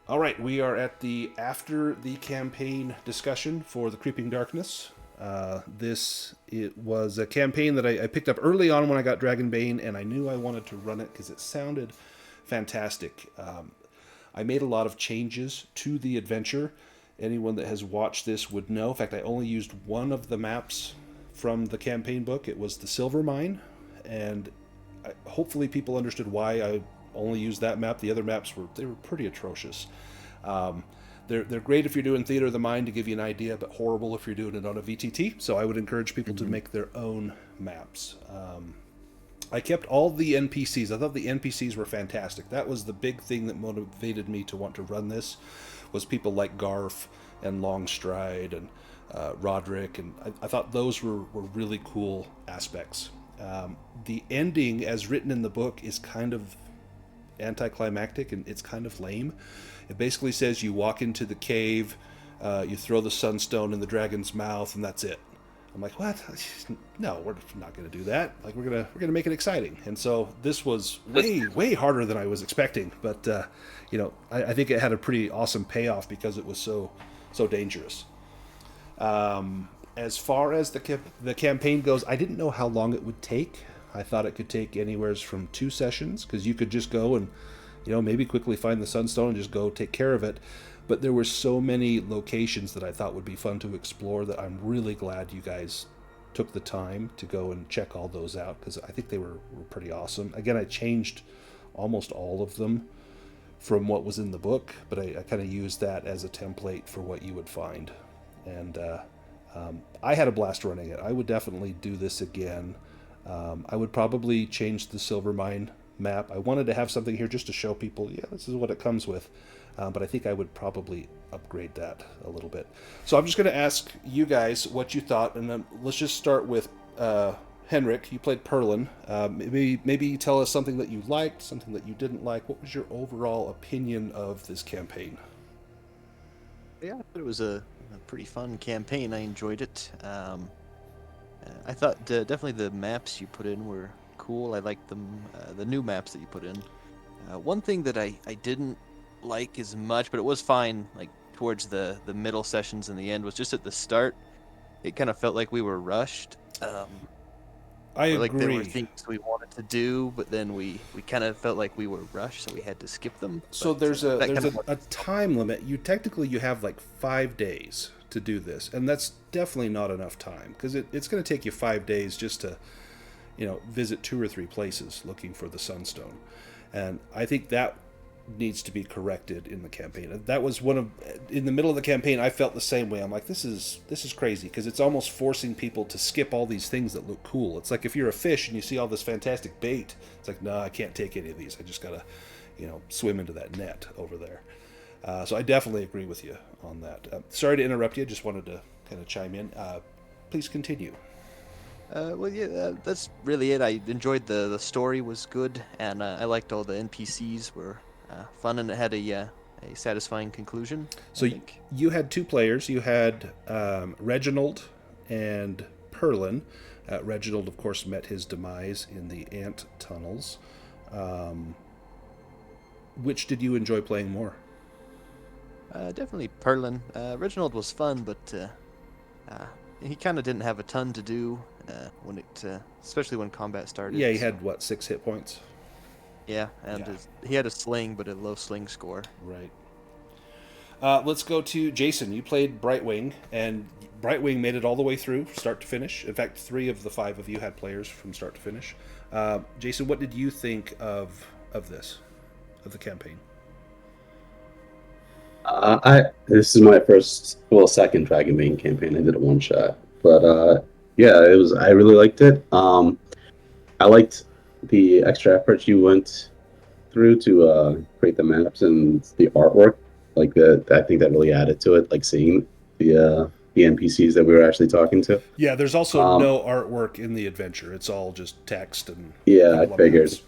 All right, we are at the after the campaign discussion for the Creeping Darkness. It was a campaign that I picked up early on when I got Dragonbane, and I knew I wanted to run it because it sounded fantastic. I made a lot of changes to the adventure. Anyone that has watched this would know. In fact, I only used one of the maps from the campaign book. It was the Silver Mine, and hopefully people understood why I only used that map. The other maps were pretty atrocious. They're great if you're doing Theater of the Mind to give you an idea, but horrible if you're doing it on a VTT. So I would encourage people to make their own maps. I kept all the NPCs. I thought the NPCs were fantastic. That was the big thing that motivated me to want to run this, was people like Garf and Longstride and Roderick, and I thought those were really cool aspects. The ending, as written in the book, is kind of anticlimactic and it's kind of lame. It basically says you walk into the cave, you throw the sunstone in the dragon's mouth, and that's it. I'm like, what? No, we're not going to do that. Like, we're gonna make it exciting. And so this was way harder than I was expecting. But I think it had a pretty awesome payoff because it was so dangerous. As far as the campaign goes, I didn't know how long it would take. I thought it could take anywhere from 2 sessions, because you could just go and, maybe quickly find the sunstone and just go take care of it. But there were so many locations that I thought would be fun to explore that I'm really glad you guys took the time to go and check all those out, because I think they were pretty awesome. Again, I changed almost all of them from what was in the book, but I kind of used that as a template for what you would find. And I had a blast running it. I would definitely do this again. I would probably change the Silver Mine map. I wanted to have something here just to show people, this is what it comes with. But I think I would probably upgrade that a little bit. So I'm just going to ask you guys what you thought, and then let's just start with Henrik. You played Perlin. Maybe tell us something that you liked, something that you didn't like. What was your overall opinion of this campaign? Yeah, I thought it was a pretty fun campaign. I enjoyed it. I thought definitely the maps you put in were cool. I liked them, the new maps that you put in. One thing that I didn't like as much, but it was fine, like towards the middle sessions and the end, was just at the start. It kind of felt like we were rushed. I agree. Like there were things we wanted to do, but then we kind of felt like we were rushed, so we had to skip them. So there's a time limit. You have like 5 days to do this, and that's definitely not enough time, because it's going to take you 5 days just to visit 2 or 3 places looking for the sunstone. And I think that needs to be corrected in the campaign. That was in the middle of the campaign, I felt the same way. I'm like, this is crazy, because it's almost forcing people to skip all these things that look cool. It's like if you're a fish and you see all this fantastic bait, it's like, no, I can't take any of these. I just gotta swim into that net over there. So I definitely agree with you on that. Sorry to interrupt you. Just wanted to kind of chime in. Please continue. That's really it. I enjoyed the story was good, and I liked all the NPCs were fun, and it had a satisfying conclusion. So you had 2 players. You had Reginald and Perlin. Reginald, of course, met his demise in the ant tunnels. Which did you enjoy playing more? Definitely Perlin. Reginald was fun, but he kind of didn't have a ton to do especially when combat started. Yeah, he had 6 hit points. Yeah, and he had a sling, but a low sling score. Right. Let's go to Jason. You played Brightwing, and Brightwing made it all the way through, start to finish. In fact, 3 of the 5 of you had players from start to finish. Jason, what did you think of the campaign? This is my second Dragonbane campaign. I did a 1-shot, but I really liked it. I liked the extra effort you went through to create the maps and the artwork. I think that really added to it. Like seeing the NPCs that we were actually talking to. Yeah, there's also no artwork in the adventure. It's all just text and. Yeah, I figured.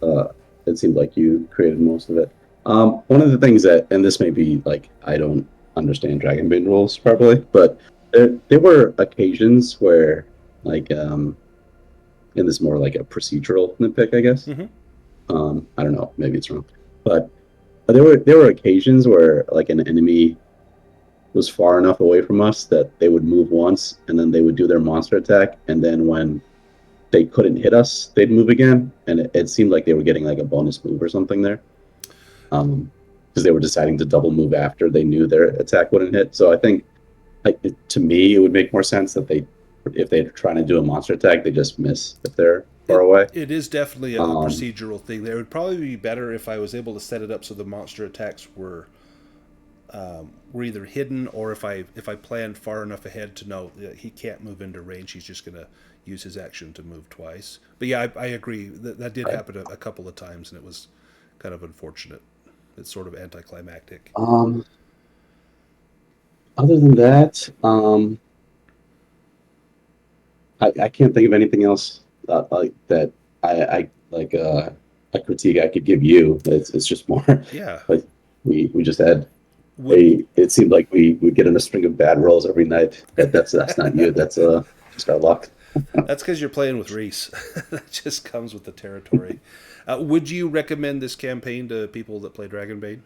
It seemed like you created most of it. One of the things and this may be I don't understand Dragonbane rules properly, but there were occasions where and this is more like a procedural nitpick, I guess. Mm-hmm. I don't know, maybe it's wrong, but there were occasions where like an enemy was far enough away from us that they would move once and then they would do their monster attack, and then when they couldn't hit us, they'd move again, and it seemed like they were getting like a bonus move or something there, because they were deciding to double move after they knew their attack wouldn't hit. So I think, like, to me, it would make more sense that if they're trying to do a monster attack, they just miss if they're far away. It is definitely a Um, procedural thing. It would probably be better if I was able to set it up so the monster attacks were either hidden, or if I planned far enough ahead to know that he can't move into range. He's just gonna use his action to move twice. But yeah, I agree that did happen a couple of times, and it was kind of unfortunate. It's sort of anticlimactic. um, Other than that, I can't think of anything else like that. I like a critique I could give you. It's just more Yeah. like we just had Would it seemed like we would get in a string of bad rolls every night. That's not you. That's just our luck. That's because you're playing with Reese. That just comes with the territory. Would you recommend this campaign to people that play Dragonbane?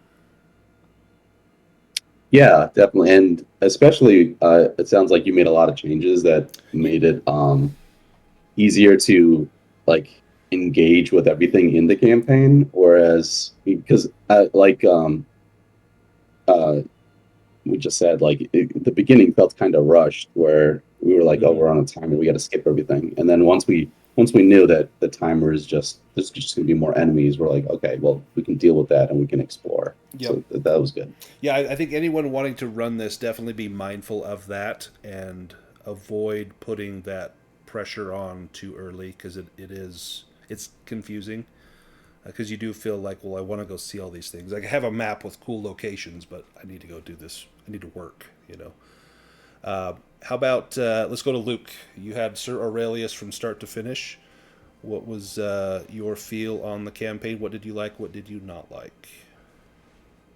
Yeah, definitely, and especially it sounds like you made a lot of changes that made it easier to like engage with everything in the campaign. Whereas because uh, we just said, like the beginning felt kind of rushed, where we were like, oh, Mm-hmm. we're on a timer, we got to skip everything, and then once we knew that the timer is just there's just going to be more enemies, we're like, okay, well, we can deal with that and we can explore. Yep. So that was good. Yeah, I think anyone wanting to run this, definitely be mindful of that and avoid putting that pressure on too early, because it's confusing, because you do feel like, well, I want to go see all these things. Like, I have a map with cool locations, but I need to go do this. I need to work. How about let's go to Luke? You had Sir Aurelius from start to finish. What was your feel on the campaign? What did you like? What did you not like?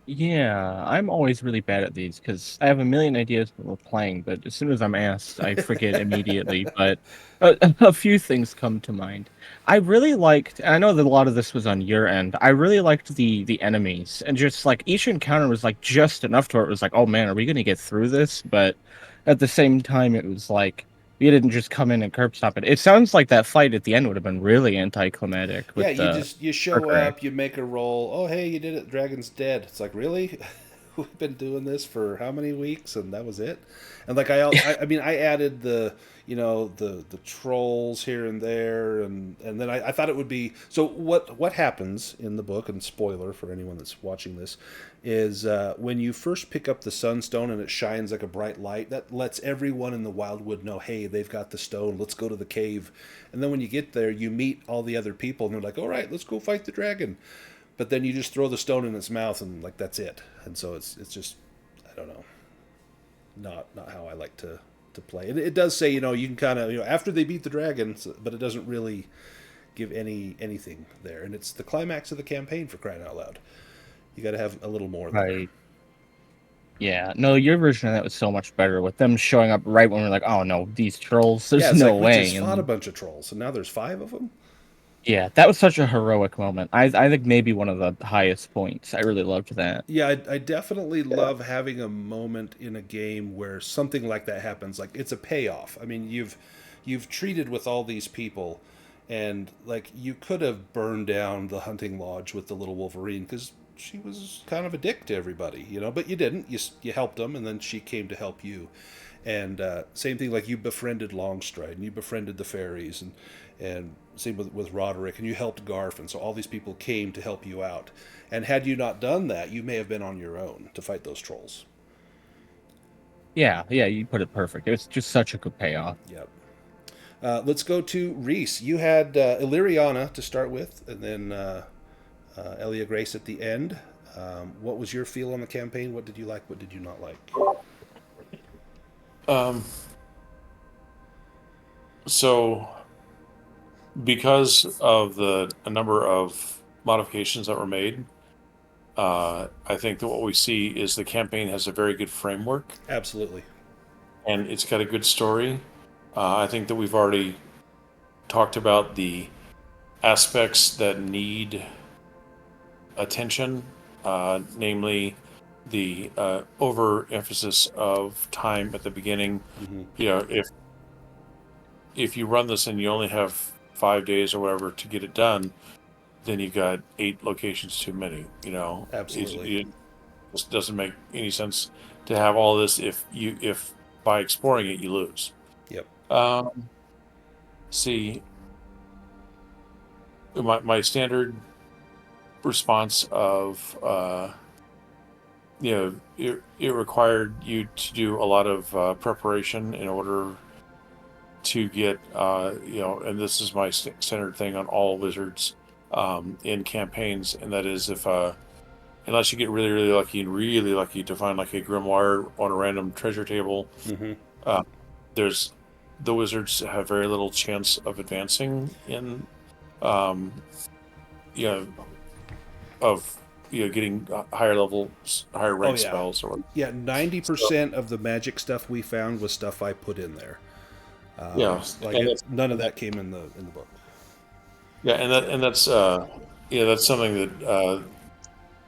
Yeah, I'm always really bad at these because I have a million ideas when we're playing, but as soon as I'm asked, I forget immediately. But a few things come to mind. I really liked, and I know that a lot of this was on your end. I really liked the enemies, and just like each encounter was like just enough to where it was like, oh man, are we gonna get through this? But at the same time, it was like you didn't just come in and curb stop it. It sounds like that fight at the end would have been really anticlimactic Yeah, with the you show Arcray. up, you make a roll. Oh, hey, you did it. Dragon's dead. It's like, really? We've been doing this for how many weeks, and that was it. And like I mean, I added the trolls here and there, and then I thought it would be so. What happens in the book, and spoiler for anyone that's watching this, is when you first pick up the sunstone and it shines like a bright light, that lets everyone in the wildwood know, hey, they've got the stone. Let's go to the cave. And then when you get there, you meet all the other people, and they're like, all right, let's go fight the dragon. But then you just throw the stone in its mouth, and like that's it. And so it's just, I don't know, not how I like to play. It does say, you can kind of, after they beat the dragon, but it doesn't really give anything there. And it's the climax of the campaign, for crying out loud. You got to have a little more there. Right. Yeah, no, your version of that was so much better with them showing up right when we're like, oh no, these trolls, Yeah, there's it's no like we just way. fought a And bunch of trolls, and now there's five of them. yeah, that was such a heroic moment. I think maybe one of the highest points. I really loved that. Yeah, I definitely Yeah. love having a moment in a game where something like that happens. Like, it's a payoff. I mean, you've treated with all these people, and like you could have burned down the hunting lodge with the little Wolverine, because she was kind of a dick to everybody, But you didn't. You helped them, and then she came to help you. And same thing, like you befriended Longstride, and you befriended the fairies, and same with Roderick, and you helped Garf, and so all these people came to help you out. And had you not done that, you may have been on your own to fight those trolls. Yeah, yeah, you put it perfect. It was just such a good payoff. Yep. Let's go to Reese. You had Illyriana to start with, and then Elia Grace at the end. What was your feel on the campaign? What did you like? What did you not like? Um, so, because of a number of modifications that were made, I think that what we see is the campaign has a very good framework Absolutely. and it's got a good story. I think that we've already talked about the aspects that need attention namely the overemphasis of time at the beginning. Mm-hmm. You know, if you run this and you only have 5 days or whatever to get it done, then you've got 8 locations too many. You know, Absolutely. it just doesn't make any sense to have all this if by exploring it you lose. Yep. See, my standard response of it required you to do a lot of preparation in order to get and this is my standard thing on all wizards in campaigns, and that is if unless you get really really lucky to find like a grimoire on a random treasure table, Mm-hmm. there's the wizards have very little chance of advancing in um, you know of getting higher levels, higher rank yeah. spells or Yeah, 90% of the magic stuff we found was stuff I put in there. yeah, None of that came in the book. yeah, that's that's something that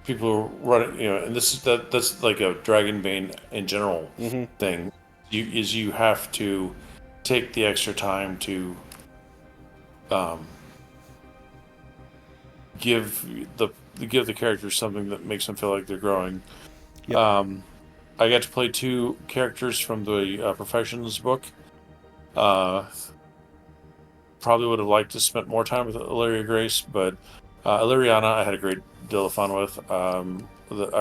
people run and that's like a Dragonbane in general Mm-hmm. thing. You have to take the extra time to um, give the characters something that makes them feel like they're growing. Yep. I got to play 2 characters from the Professions book. Probably would have liked to spend more time with Illyria Grace, but Illyriana I had a great deal of fun with. I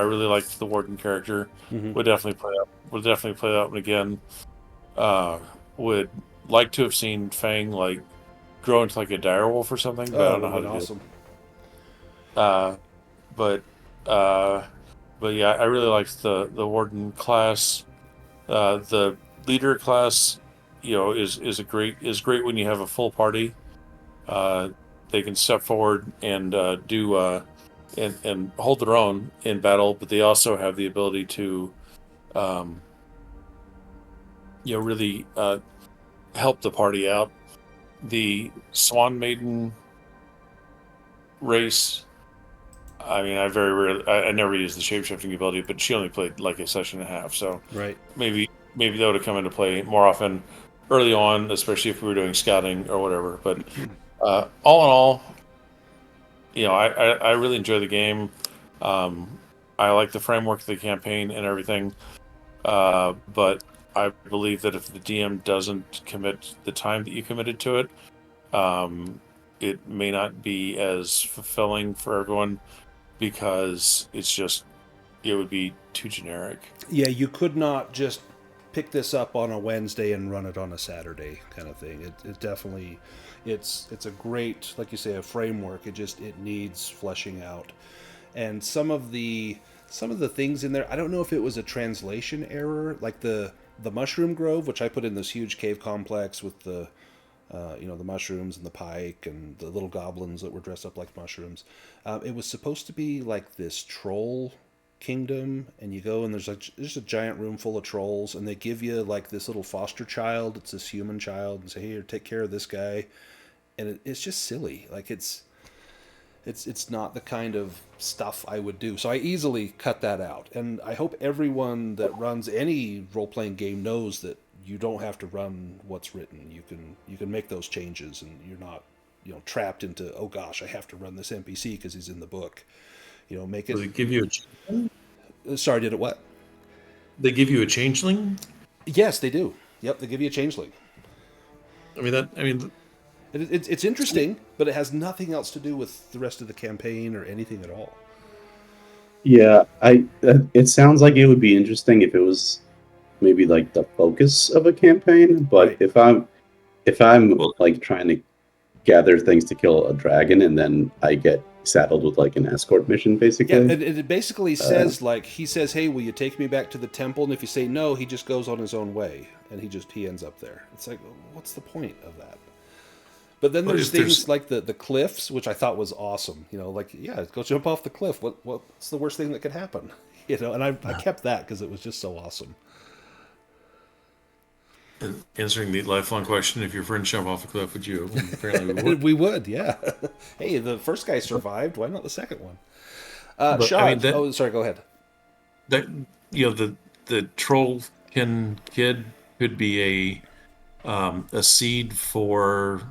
really liked the Warden character. Mm-hmm. Would definitely play that one again. Would like to have seen Fang like grow into like a direwolf or something, but I don't know how to awesome. do it. But yeah, I really liked the Warden class. The leader class, is great when you have a full party. They can step forward and do and hold their own in battle, but they also have the ability to, really help the party out. The Swan Maiden race. I mean, I never used the shapeshifting ability, but she only played like a session and a half, so Right. maybe that would have come into play more often early on, especially if we were doing scouting or whatever. But all in all, I really enjoy the game. I like the framework of the campaign and everything, but I believe that if the DM doesn't commit the time that you committed to it, it may not be as fulfilling for everyone because it would be too generic. Yeah, you could not just pick this up on a Wednesday and run it on a Saturday kind of thing. It definitely, it's a great, like you say, a framework. It needs fleshing out, and some of the things in there. I don't know if it was a translation error, like the Mushroom Grove, which I put in this huge cave complex with the the mushrooms and the pike and the little goblins that were dressed up like mushrooms. It was supposed to be like this troll kingdom, and you go and there's a giant room full of trolls, and they give you like this little foster child. It's this human child, and say, "Here, take care of this guy," and it's just silly. Like it's not the kind of stuff I would do. So I easily cut that out, and I hope everyone that runs any role playing game knows that you don't have to run what's written. You can make those changes, and you're not trapped into, oh gosh, I have to run this NPC because he's in the book. Make it. Does it give you a changeling? Sorry, did it what? They give you a changeling? Yes, they do. Yep, they give you a changeling. It's interesting, but it has nothing else to do with the rest of the campaign or anything at all. Yeah, it sounds like it would be interesting if it was maybe like the focus of a campaign, but Right. if I'm like trying to gather things to kill a dragon and then I get saddled with like an escort mission, basically. Yeah, it basically says, like, he says, "Hey, will you take me back to the temple?" And if you say no, he just goes on his own way, and he ends up there. It's like, what's the point of that? But then there's things like the cliffs, which I thought was awesome. Go jump off the cliff. What's the worst thing that could happen? And I kept that because it was just so awesome. Answering the lifelong question, if your friends jump off the cliff, would you? Apparently we would. We would, yeah. Hey, the first guy survived. Why not the second one? But, Shaj, I mean, that oh, sorry, go ahead. that the trollkin kid could be a seed for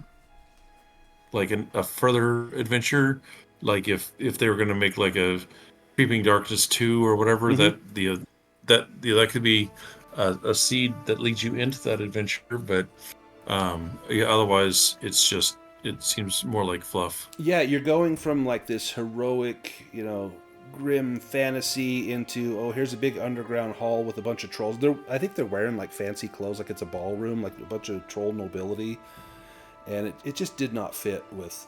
like a further adventure. Like if they were going to make like a Creeping Darkness 2 or whatever, that could be a seed that leads you into that adventure. But yeah, otherwise it seems more like fluff. Yeah, you're going from like this heroic, grim fantasy into, oh, here's a big underground hall with a bunch of trolls. I think they're wearing like fancy clothes, like it's a ballroom, like a bunch of troll nobility, and it just did not fit with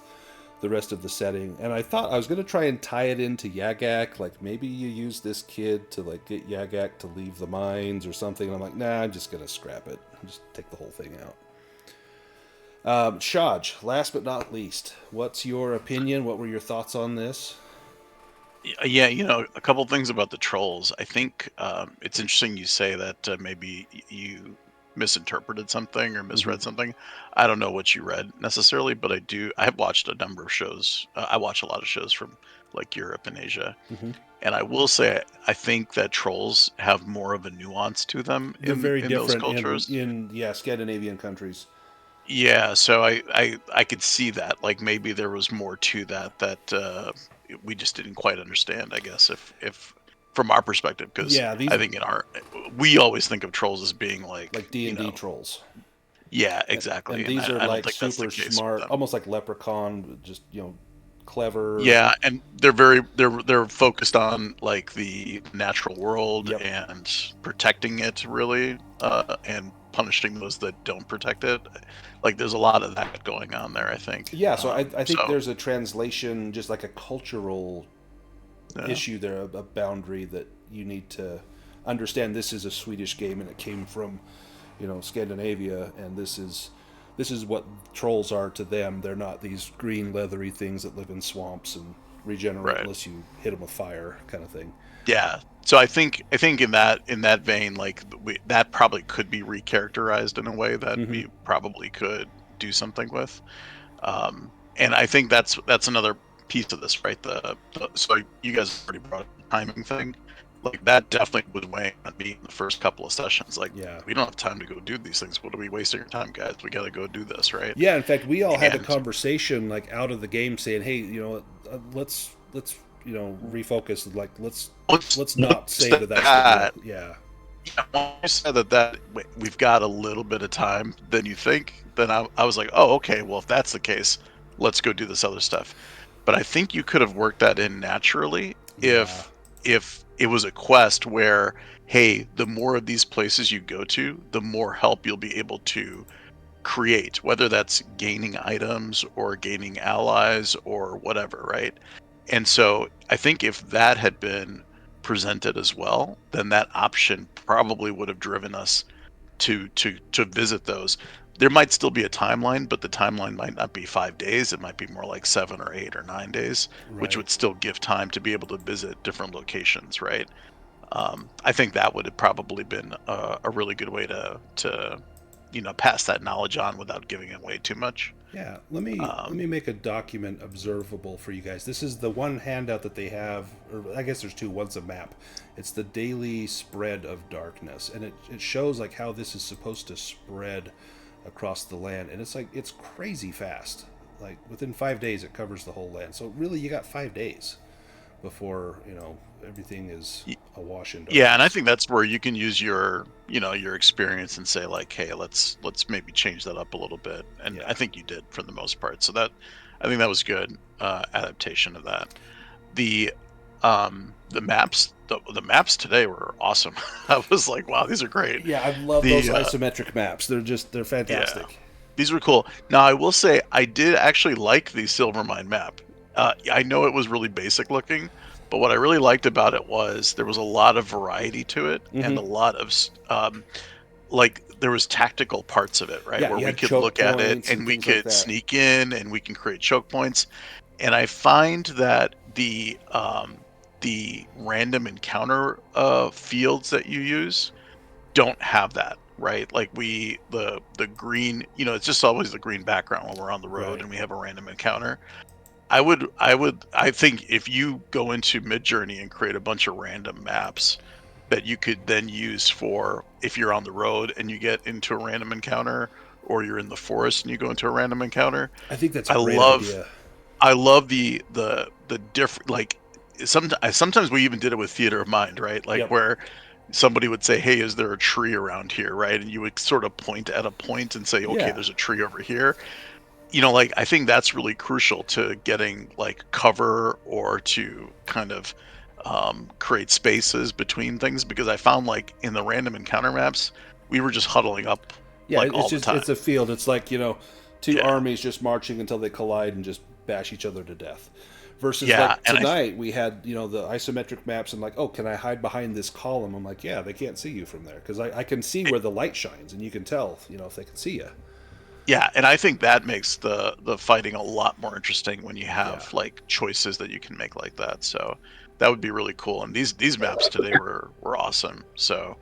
the rest of the setting. And I thought I was going to try and tie it into Yagak, like maybe you use this kid to like get Yagak to leave the mines or something. And I'm like, nah, I'm just going to scrap it. Just take the whole thing out. Shaj, last but not least, what's your opinion? What were your thoughts on this? Yeah, a couple things about the trolls. I think it's interesting you say that maybe you misinterpreted something or misread something. I don't know what you read necessarily, but I have watched a number of shows. I watch a lot of shows from like Europe and Asia. And I will say, I think that trolls have more of a nuance to them They're very in those different cultures. in Scandinavian countries. Yeah, so I could see that. Like maybe there was more to that we just didn't quite understand, I guess, if from our perspective, because Yeah, these I think we always think of trolls as being like D&D trolls. Yeah, exactly. And these are I don't like think that's the super case with smart, them. almost like Leprechaun, just clever. Yeah, and they're focused on like the natural world Yep. and protecting it really, and punishing those that don't protect it. Like there's a lot of that going on there, I think. Yeah, so I think So there's a translation, just like a cultural yeah. issue there, a boundary that you need to understand. This is a Swedish game, and it came from, Scandinavia, and this is what trolls are to them. They're not these green leathery things that live in swamps and regenerate Right. unless you hit them with fire, kind of thing. Yeah. So I think in that vein, like that probably could be recharacterized in a way that we probably could do something with. And I think that's another piece of this, right? So you guys already brought up the timing thing. Like that definitely was weighing on me in the first couple of sessions. Like, Yeah. we don't have time to go do these things. What are we wasting our time, guys? We got to go do this, right? Yeah, in fact, we all had a And- conversation like out of the game, saying, "Hey, let's refocus. Like, let's not say that that's the deal." Yeah. Yeah, when you said that we've got a little bit of time than you think, then I was like, oh, okay, well, if that's the case, let's go do this other stuff. But I think you could have worked that in naturally if it was a quest where, hey, the more of these places you go to, the more help you'll be able to create, whether that's gaining items or gaining allies or whatever, right? And so I think if that had been presented as well, then that option probably would have driven us to visit those. There might still be a timeline, but the timeline might not be 5 days. It might be more like 7 or 8 or 9 days, which would still give time to be able to visit different locations, right? I think that would have probably been a really good way to pass that knowledge on without giving away too much. Yeah, let me make a document observable for you guys. This is the one handout that they have, or I guess there's two. One's a map. It's the daily spread of darkness, and it shows like how this is supposed to spread across the land, and it's crazy fast. Like within 5 days, it covers the whole land. So really, you got 5 days before everything is awash in darkness. Yeah, and I think that's where you can use your experience and say like, hey, let's maybe change that up a little bit. And Yeah. I think you did for the most part. So I think that was good adaptation of that. The maps today were awesome. I was like, wow, these are great. Yeah, I love those isometric maps. They're fantastic. Yeah. These were cool. Now I will say I did actually like the Silvermine map. I know it was really basic looking, but what I really liked about it was there was a lot of variety to it and a lot of like there was tactical parts of it, right? Yeah, where you we had could choke look at it points and and we things like could that. sneak in and we can create choke points. And I find that the random encounter fields that you use don't have that, right? Like the green, it's just always the green background when we're on the road Right. and we have a random encounter. I think if you go into Midjourney and create a bunch of random maps that you could then use for if you're on the road and you get into a random encounter, or you're in the forest and you go into a random encounter. I think that's a I great love idea. I love the different, like, sometimes we even did it with theater of mind, right? Like Yep. where somebody would say, "Hey, is there a tree around here?" Right? And you would sort of point at a point and say, "Okay, Yeah. there's a tree over here." Like, I think that's really crucial to getting like cover, or to kind of create spaces between things, because I found like in the random encounter maps, we were just huddling up Yeah, like it's all the just time. it's a field. It's like, two Yeah. armies just marching until they collide and just bash each other to death. Versus Yeah, like and tonight we had, the isometric maps and like, oh, can I hide behind this column? I'm like, yeah, they can't see you from there because I can see where the light shines and you can tell, if they can see you. I think that makes the fighting a lot more interesting when you Yeah. have like choices that you can make like that. So that would be really cool. And these maps today were awesome. So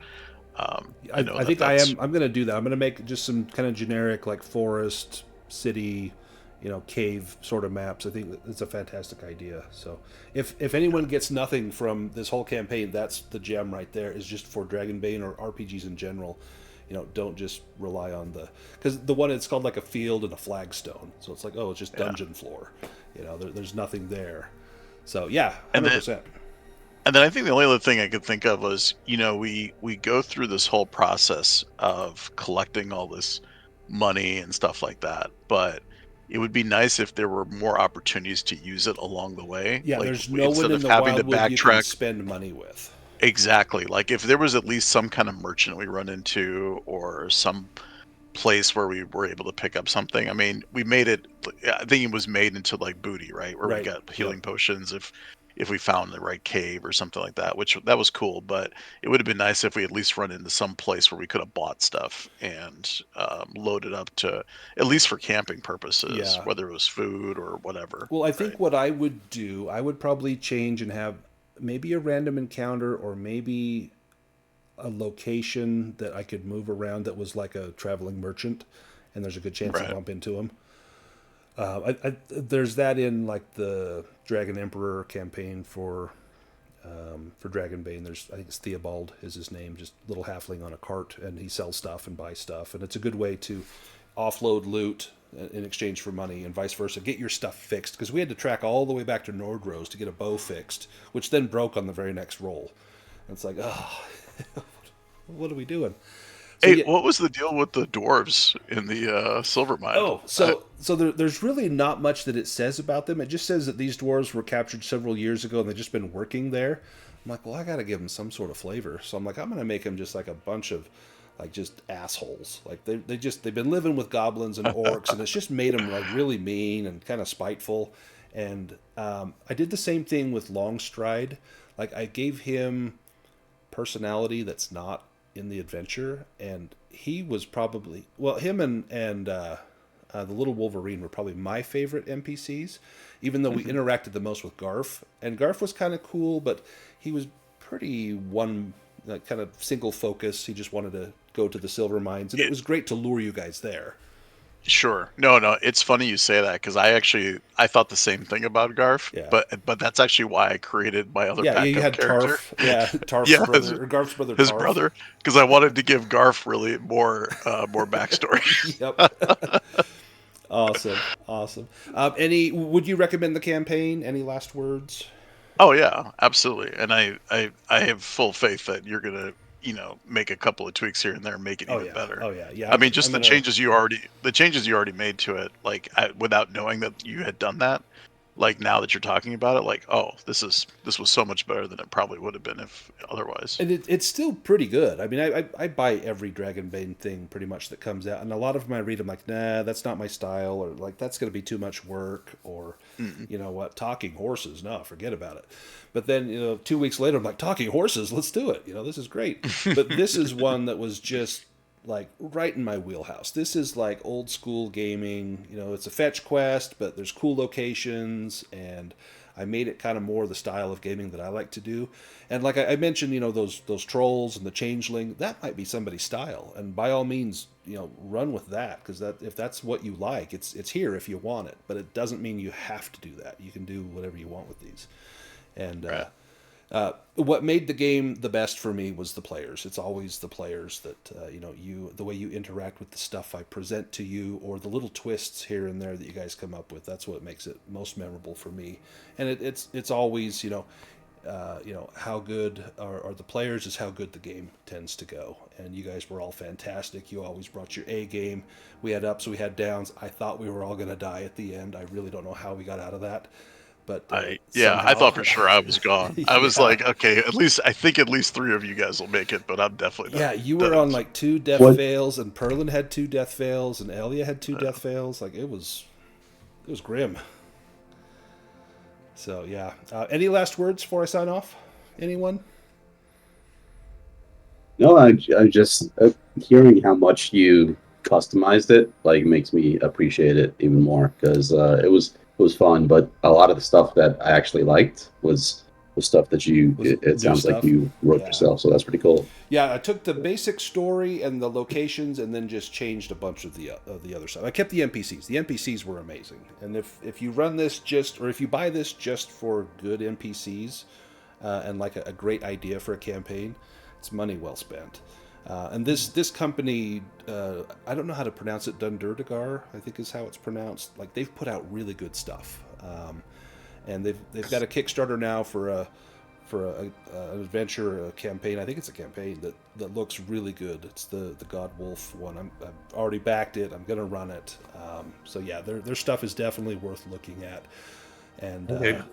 I know I that think that's I'm gonna do that. I'm gonna make just some kind of generic like forest, city, cave sort of maps. I think it's a fantastic idea. So if anyone gets nothing from this whole campaign, that's the gem right there. Is just for Dragonbane or RPGs in general. Don't just rely on because the one, it's called like a field and a flagstone. So it's like, oh, it's just yeah. dungeon floor. There's nothing there. So yeah, And then 100%. I think the only other thing I could think of was, we go through this whole process of collecting all this money and stuff like that, but it would be nice if there were more opportunities to use it along the way. Yeah, Like there's no one instead in of the having to Wildwood you can backtrack. spend money with. Exactly. Like if there was at least some kind of merchant we run into, or some place where we were able to pick up something. I mean, we made it. I think it was made into like booty, right? Where we Right. got Yep. healing potions if we found the right cave or something like that. Which that was cool, but it would have been nice if we at least run into some place where we could have bought stuff and loaded up to, at least for camping purposes, Yeah. whether it was food or whatever. Well, I Right. think what I would do, I would probably change and have maybe a random encounter or maybe a location that I could move around that was like a traveling merchant, and there's a good chance to Right. bump into him. There's that in like the Dragon Emperor campaign for Dragonbane. I think it's Theobald is his name, just little halfling on a cart, and he sells stuff and buys stuff, and it's a good way to offload loot in exchange for money, and vice versa. Get your stuff fixed, because we had to track all the way back to Nordrose to get a bow fixed, which then broke on the very next roll. And it's like, oh, what are we doing? So, Hey, yeah, what was the deal with the dwarves in the silver mine? oh, so there's really not much that it says about them. It just says that these dwarves were captured several years ago and they've just been working there. I'm like, well, I got to give them some sort of flavor. So I'm like, I'm going to make them just like a bunch of like just assholes. Like they've been living with goblins and orcs, and it's just made them like really mean and kind of spiteful. And I did the same thing with Longstride. Like I gave him personality that's not in the adventure, and he was probably, well, him and the little Wolverine were probably my favorite NPCs, even though we interacted the most with Garf. And Garf was kind of cool, but he was pretty one, like, kind of single focus. He just wanted to go to the silver mines, and it was great to lure you guys there. Sure. No, it's funny you say that, because I thought the same thing about Garf, Yeah. but that's actually why I created my other Yeah, you backup had character. Tarf. Yeah, Tarf's Yeah, brother, or Garf's brother his Tarf. brother, because I wanted to give Garf really more backstory. Yep. Awesome. Would you recommend the campaign? Any last words? Oh yeah, absolutely. And I have full faith that you're gonna make a couple of tweaks here and there and make it Oh even yeah. better. Oh yeah. I mean, just I'm gonna. the changes you already made to it, like without knowing that you had done that. Like now that you're talking about it, like, oh, this was so much better than it probably would have been if otherwise. And it's still pretty good. I mean, I buy every Dragonbane thing pretty much that comes out, and a lot of them I read, I'm like, nah, that's not my style, or like that's going to be too much work, or you know what, talking horses, no, forget about it. But then 2 weeks later, I'm like, talking horses, let's do it. This is great. But this is one that was just like right in my wheelhouse. This is like old school gaming. It's a fetch quest, but there's cool locations, and I made it kind of more the style of gaming that I like to do. And like I mentioned, those trolls and the changeling, that might be somebody's style. And by all means, run with that, because if that's what you like, it's here if you want it. But it doesn't mean you have to do that. You can do whatever you want with these. And what made the game the best for me was the players. It's always the players that the way you interact with the stuff I present to you, or the little twists here and there that you guys come up with. That's what makes it most memorable for me. And it's always how good are the players is how good the game tends to go. And you guys were all fantastic. You always brought your A game. We had ups, we had downs. I thought we were all going to die at the end. I really don't know how we got out of that. But I somehow... thought for sure I was gone. I was Yeah. like, okay, I think at least 3 of you guys will make it, but I'm definitely not. Yeah, you were on like 2 death fails, and Perlin had 2 death fails, and Elia had 2 death fails. Like, it was grim. So yeah, any last words before I sign off? Anyone? No, I just hearing how much you customized it makes me appreciate it even more, because it was fun. But a lot of the stuff that I actually liked was stuff that it sounds like you wrote yourself. So that's pretty cool. Yeah, I took the basic story and the locations, and then just changed a bunch of the other stuff. I kept the NPCs. The NPCs were amazing. And if you run this if you buy this just for good NPCs and like a great idea for a campaign, it's money well spent. And this company, I don't know how to pronounce it, Dundurdagar, I think is how it's pronounced. Like, they've put out really good stuff, and they've got a Kickstarter now for an adventure campaign. I think it's a campaign that looks really good. It's the God Wolf one. I've already backed it. I'm gonna run it. So yeah, their stuff is definitely worth looking at. And that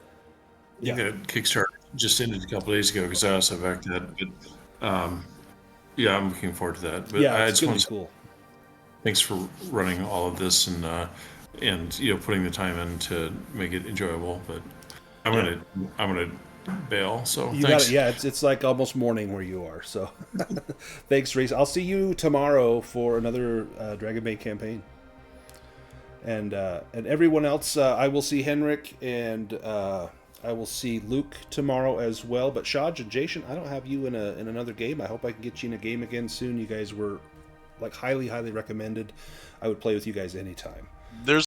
Kickstarter just ended a couple days ago, because I also backed that. But yeah, I'm looking forward to that. But yeah, I it's just gonna want be to cool. thanks for running all of this and putting the time in to make it enjoyable. But I'm gonna bail. So You thanks. got it. Yeah, it's like almost morning where you are. So thanks, Reese. I'll see you tomorrow for another Dragonbane campaign. And everyone else, I will see Henrik, and I will see Luke tomorrow as well. But Shaj and Jason, I don't have you in another game. I hope I can get you in a game again soon. You guys were like highly recommended. I would play with you guys anytime. There's